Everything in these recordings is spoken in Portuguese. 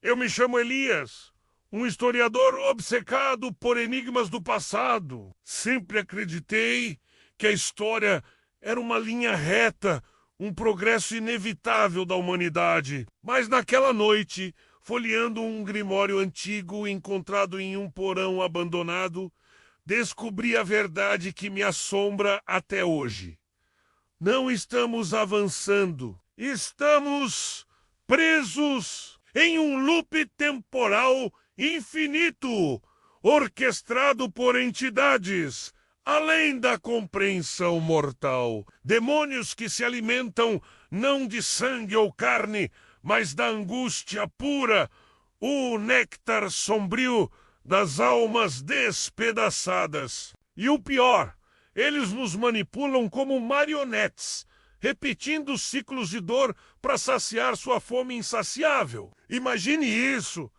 Eu me chamo Elias, um historiador obcecado por enigmas do passado. Sempre acreditei que a história era uma linha reta, um progresso inevitável da humanidade. Mas naquela noite, folheando um grimório antigo encontrado em um porão abandonado, descobri a verdade que me assombra até hoje. Não estamos avançando, estamos presos em um loop temporal infinito, orquestrado por entidades além da compreensão mortal. Demônios que se alimentam não de sangue ou carne, mas da angústia pura, o néctar sombrio das almas despedaçadas. E o pior, eles nos manipulam como marionetes, repetindo ciclos de dor para saciar sua fome insaciável. Imagine isso!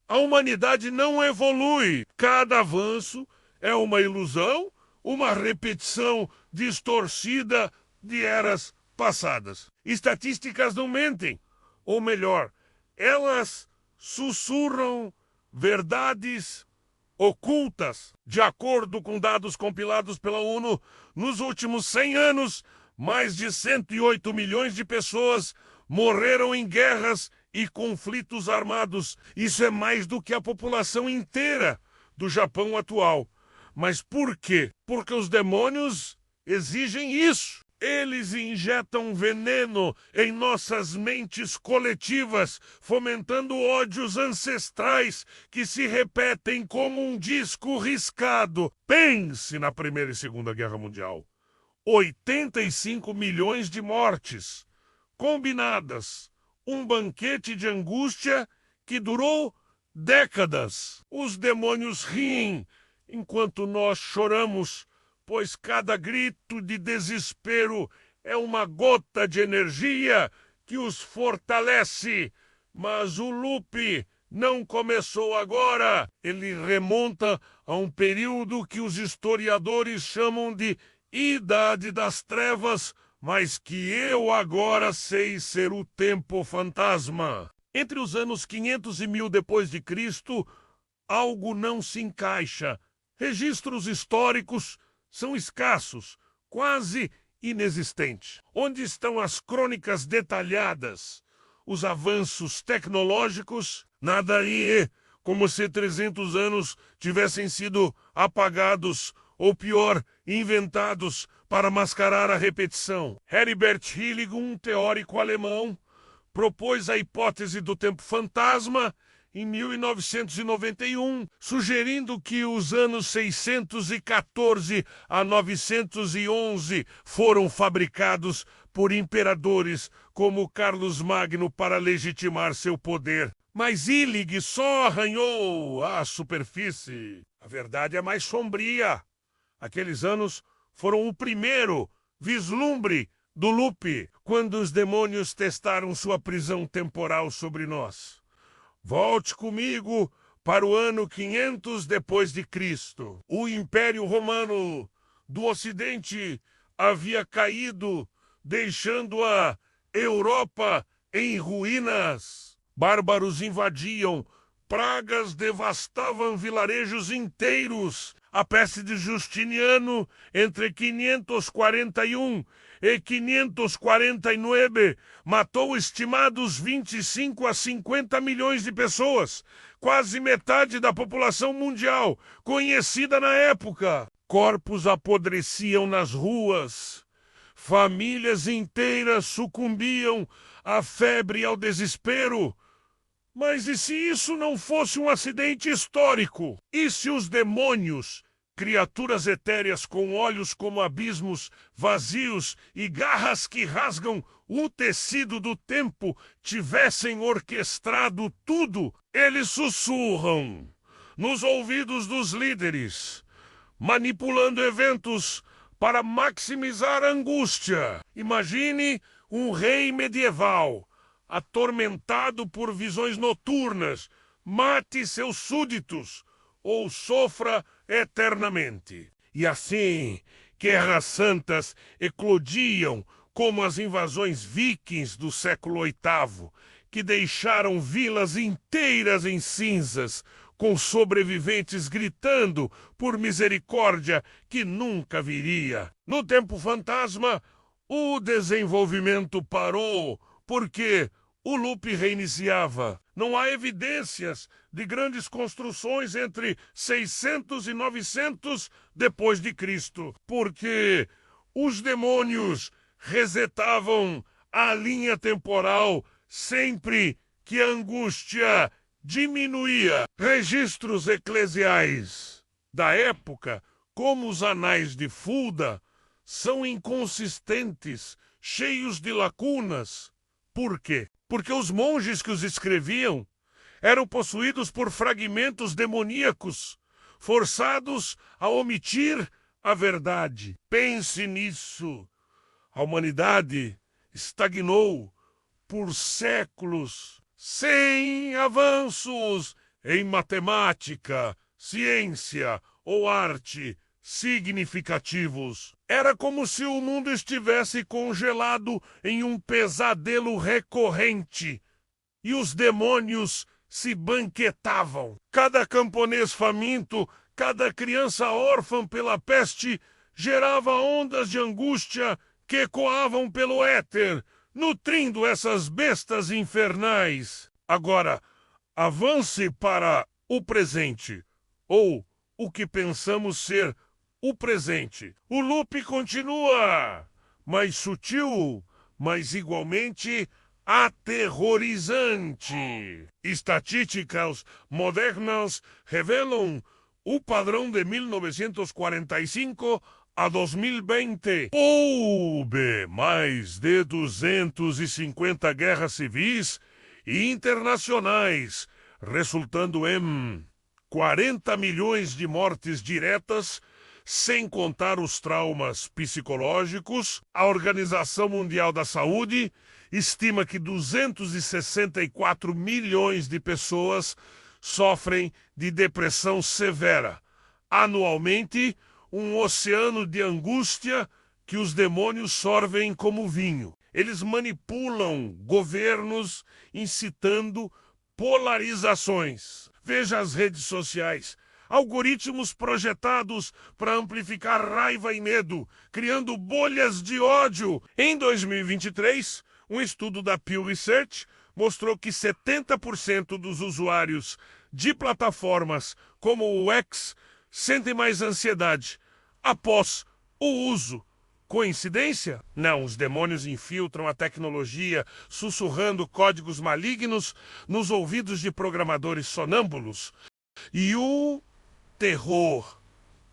A humanidade não evolui. Cada avanço é uma ilusão, uma repetição distorcida de eras passadas. Estatísticas não mentem. Ou melhor, elas sussurram verdades ocultas. De acordo com dados compilados pela ONU, nos últimos 100 anos, mais de 108 milhões de pessoas morreram em guerras e conflitos armados. Isso é mais do que a população inteira do Japão atual. Mas por quê? Porque os demônios exigem isso. Eles injetam veneno em nossas mentes coletivas, fomentando ódios ancestrais que se repetem como um disco riscado. Pense na Primeira e Segunda Guerra Mundial. 85 milhões de mortes, combinadas. Um banquete de angústia que durou décadas. Os demônios riem enquanto nós choramos, pois cada grito de desespero é uma gota de energia que os fortalece. Mas o loop não começou agora. Ele remonta a um período que os historiadores chamam de Idade das Trevas, mas que eu agora sei ser o tempo fantasma. Entre os anos 500 e 1000 depois de Cristo, algo não se encaixa. Registros históricos são escassos, quase inexistentes. Onde estão as crônicas detalhadas? Os avanços tecnológicos? Nada aí, como se 300 anos tivessem sido apagados, ou pior, inventados para mascarar a repetição. Heribert Illig, um teórico alemão, propôs a hipótese do tempo fantasma em 1991, sugerindo que os anos 614 a 911 foram fabricados por imperadores como Carlos Magno para legitimar seu poder. Mas Illig só arranhou a superfície. A verdade é mais sombria. Aqueles anos foram o primeiro vislumbre do loop, quando os demônios testaram sua prisão temporal sobre nós. Volte comigo para o ano 500 depois de Cristo. O Império Romano do Ocidente havia caído, deixando a Europa em ruínas. Bárbaros invadiam, pragas devastavam vilarejos inteiros. A peste de Justiniano, entre 541 e 549, matou estimados 25 a 50 milhões de pessoas, quase metade da população mundial, conhecida na época. Corpos apodreciam nas ruas, famílias inteiras sucumbiam à febre e ao desespero. Mas e se isso não fosse um acidente histórico? E se os demônios, criaturas etéreas com olhos como abismos vazios e garras que rasgam o tecido do tempo, tivessem orquestrado tudo? Eles sussurram nos ouvidos dos líderes, manipulando eventos para maximizar a angústia. Imagine um rei medieval atormentado por visões noturnas. Mate seus súditos ou sofra eternamente. E assim, guerras santas eclodiam como as invasões vikings do século VIII, que deixaram vilas inteiras em cinzas, com sobreviventes gritando por misericórdia que nunca viria. No tempo fantasma, o desenvolvimento parou, porque o loop reiniciava. Não há evidências de grandes construções entre 600 e 900 depois de Cristo, porque os demônios resetavam a linha temporal sempre que a angústia diminuía. Registros eclesiais da época, como os Anais de Fulda, são inconsistentes, cheios de lacunas. Por quê? Porque os monges que os escreviam eram possuídos por fragmentos demoníacos, forçados a omitir a verdade. Pense nisso. A humanidade estagnou por séculos, sem avanços em matemática, ciência ou arte significativos. Era como se o mundo estivesse congelado em um pesadelo recorrente e os demônios se banquetavam. Cada camponês faminto, cada criança órfã pela peste gerava ondas de angústia que ecoavam pelo éter, nutrindo essas bestas infernais. Agora, avance para o presente, ou o que pensamos ser o presente. O loop continua, mais sutil, mas igualmente aterrorizante. Estatísticas modernas revelam o padrão de 1945 a 2020. Houve mais de 250 guerras civis e internacionais, resultando em 40 milhões de mortes diretas, sem contar os traumas psicológicos. A Organização Mundial da Saúde estima que 264 milhões de pessoas sofrem de depressão severa. Anualmente, um oceano de angústia que os demônios sorvem como vinho. Eles manipulam governos, incitando polarizações. Veja as redes sociais. Algoritmos projetados para amplificar raiva e medo, criando bolhas de ódio. Em 2023, um estudo da Pew Research mostrou que 70% dos usuários de plataformas como o X sentem mais ansiedade após o uso. Coincidência? Não, os demônios infiltram a tecnologia, sussurrando códigos malignos nos ouvidos de programadores sonâmbulos. E o terror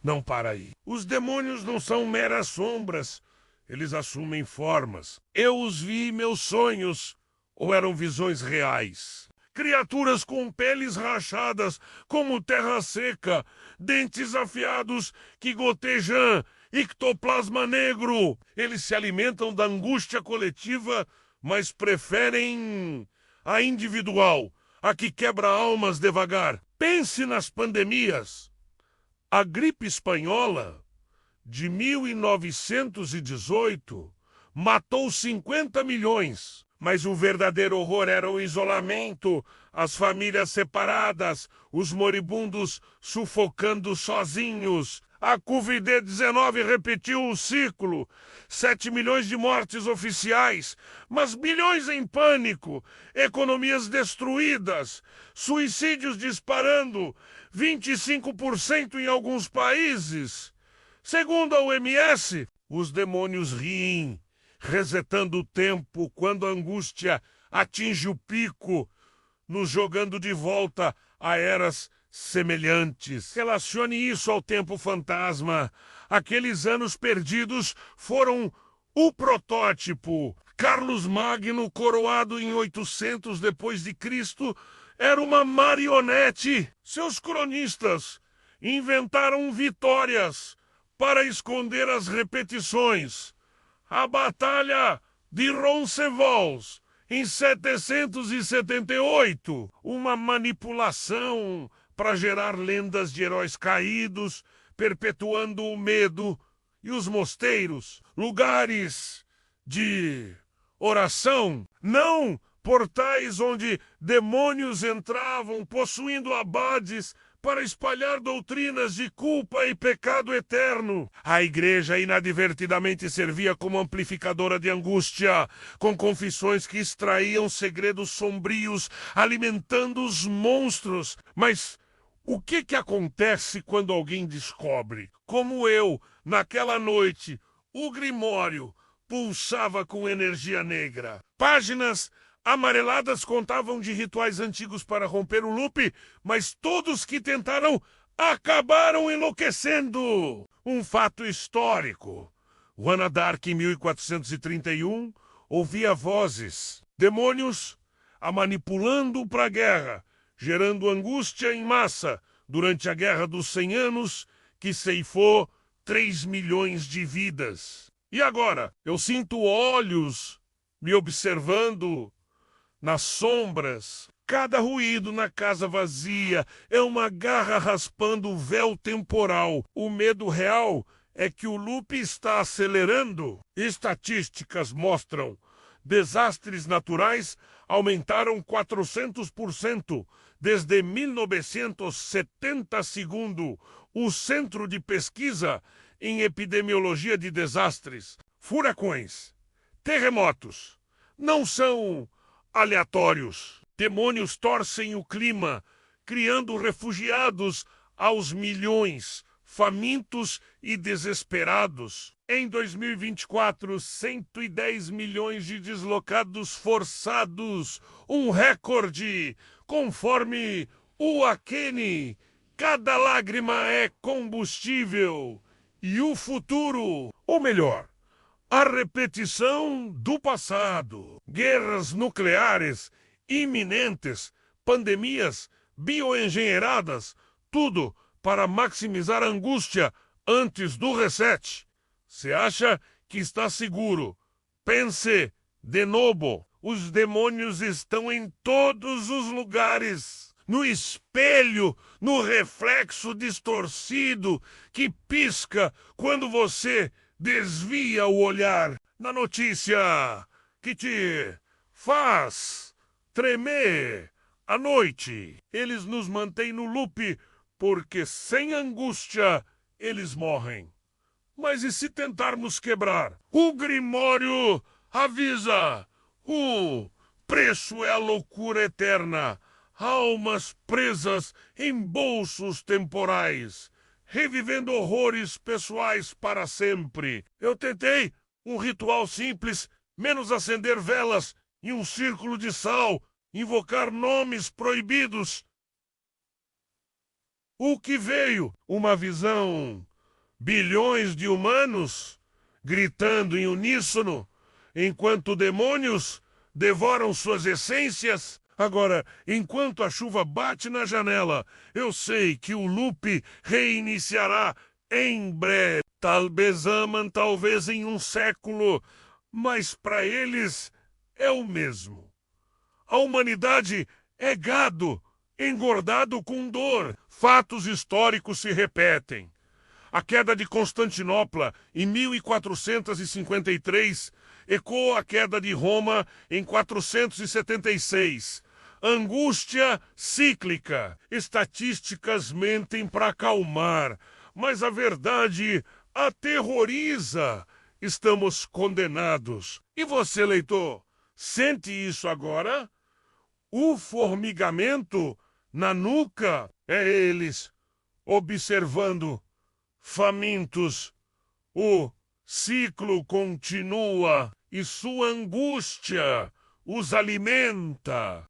não para aí. Os demônios não são meras sombras, eles assumem formas. Eu os vi em meus sonhos, ou eram visões reais? Criaturas com peles rachadas, como terra seca, dentes afiados que gotejam, ectoplasma negro. Eles se alimentam da angústia coletiva, mas preferem a individual, a que quebra almas devagar. Pense nas pandemias. A gripe espanhola de 1918 matou 50 milhões. Mas o verdadeiro horror era o isolamento, as famílias separadas, os moribundos sufocando sozinhos. A Covid-19 repetiu o ciclo. 7 milhões de mortes oficiais, mas milhões em pânico, economias destruídas, suicídios disparando, 25% em alguns países. Segundo a OMS, os demônios riem, resetando o tempo quando a angústia atinge o pico, nos jogando de volta a eras semelhantes. Relacione isso ao tempo fantasma. Aqueles anos perdidos foram o protótipo. Carlos Magno, coroado em 800 depois de Cristo, era uma marionete. Seus cronistas inventaram vitórias para esconder as repetições. A Batalha de Roncesvalles, em 778, uma manipulação para gerar lendas de heróis caídos, perpetuando o medo. E os mosteiros, lugares de oração, não portais onde demônios entravam possuindo abades para espalhar doutrinas de culpa e pecado eterno. A igreja inadvertidamente servia como amplificadora de angústia, com confissões que extraíam segredos sombrios, alimentando os monstros. Mas o que acontece quando alguém descobre? Como eu, naquela noite, o Grimório pulsava com energia negra. Páginas amareladas contavam de rituais antigos para romper o loop, mas todos que tentaram acabaram enlouquecendo. Um fato histórico. Juana d'Arc, em 1431, ouvia vozes, demônios a manipulando para a guerra, gerando angústia em massa durante a Guerra dos 100 Anos, que ceifou 3 milhões de vidas. E agora, eu sinto olhos me observando nas sombras. Cada ruído na casa vazia é uma garra raspando o véu temporal. O medo real é que o loop está acelerando. Estatísticas mostram: desastres naturais aumentaram 400% desde 1970, segundo o Centro de Pesquisa em Epidemiologia de Desastres. Furacões, terremotos não são aleatórios. Demônios torcem o clima, criando refugiados aos milhões, famintos e desesperados. Em 2024, 110 milhões de deslocados forçados, um recorde, conforme o Akeni. Cada lágrima é combustível. E o futuro, ou melhor, a repetição do passado. Guerras nucleares iminentes, pandemias bioengenheiradas, tudo para maximizar a angústia antes do reset. Você acha que está seguro? Pense de novo. Os demônios estão em todos os lugares. No espelho, no reflexo distorcido que pisca quando você desvia o olhar, na notícia que te faz tremer à noite. Eles nos mantêm no loop porque sem angústia eles morrem. Mas e se tentarmos quebrar? O Grimório avisa: o preço é a loucura eterna. Almas presas em bolsos temporais, revivendo horrores pessoais para sempre. Eu tentei um ritual simples, menos acender velas em um círculo de sal, invocar nomes proibidos. O que veio? Uma visão. Bilhões de humanos gritando em uníssono, enquanto demônios devoram suas essências. Agora, enquanto a chuva bate na janela, eu sei que o loop reiniciará em breve. Talvez amam, talvez em um século, mas para eles é o mesmo. A humanidade é gado, engordado com dor. Fatos históricos se repetem. A queda de Constantinopla em 1453 ecoou a queda de Roma em 476. Angústia cíclica. Estatísticas mentem para acalmar, mas a verdade aterroriza. Estamos condenados. E você, leitor, sente isso agora? O formigamento na nuca é eles observando, famintos. O ciclo continua e sua angústia os alimenta.